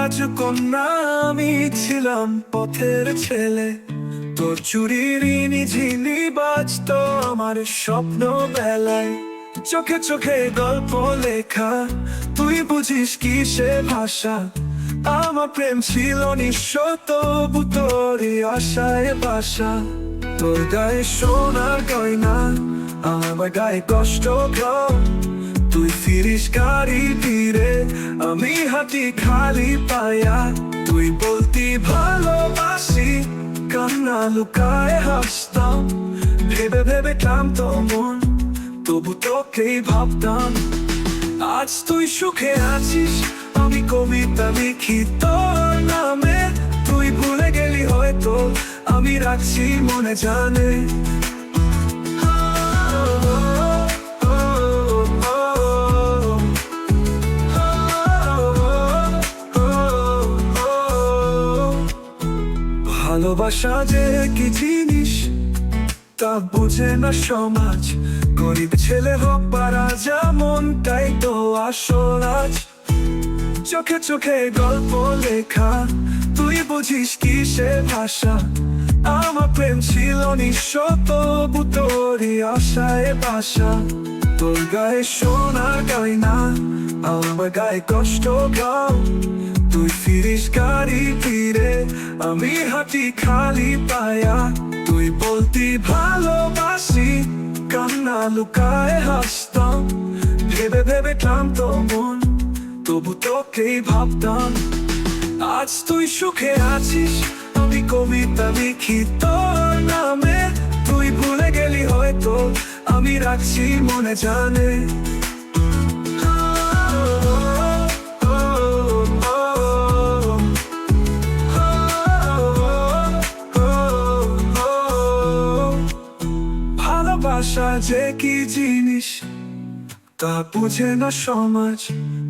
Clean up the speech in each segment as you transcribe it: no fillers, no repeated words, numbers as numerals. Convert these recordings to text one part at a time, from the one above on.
রাজকন্যা, আমি ছিলাম পথের ছেলে। তোর চুরির ঝিনি বাজতো আমার স্বপ্ন বেলায়। চোখে চোখে গল্প লেখা, তুই বুঝিস কিসে ভাষা। আমার প্রেম ছিল নিঃস্ব, তবু তোরই আশায় বাসা। তোর গায়ে সোনার গয়না, আমার গায়ে কষ্ট কম। তুই ফিরিস গাড়ি ফিরে, আমি হাঁটি খালি পায়া। তুই বলতি ভালোবাসি, কান্না লুকায় হাসতাম। ভেবে ভেবে ক্লান্ত মন, তবু তোকেই ভাবতাম। আজ তুই সুখে আছিস, আমি কবিতা লিখি তোর নামে। তুই ভুলে গেলি হয়তো, আমি রাখছি মনে জানে। ভালোবাসা যে কি জিনিস তা বুঝে না সমাজ। গরিব ছেলে হোক বা রাজা, মনটাই তো আসল আজ। চোখে চোখে গল্প লেখা, তুই বুঝিস কিসে ভাষা। আমার প্রেম ছিল নিঃস্ব, তবু তোরই আশায় বাসা। তোর গায়ে সোনার গয়না, আমার গায়ে কষ্ট গাও। তুই ফিরিস গাড়ি ফিরে, আমি হাঁটি খালি পায়া। তুই বলতি ভালোবাসি, কান্না লুকায় হাসতাম। ভেবে ভেবে ক্লান্ত মন, তবু তোকেই ভাবতাম। আজ তুই সুখে আছিস, আমি কবিতা লিখি তোর নামে। তুই ভুলে গেলি হয়তো, আমি রাখছি মনে জানে। ভালোবাসা যে কি জিনিস তা বুঝে না সমাজ।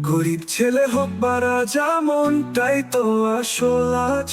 গরিব ছেলে হোক বা রাজা, মনটাই তো আসল আজ।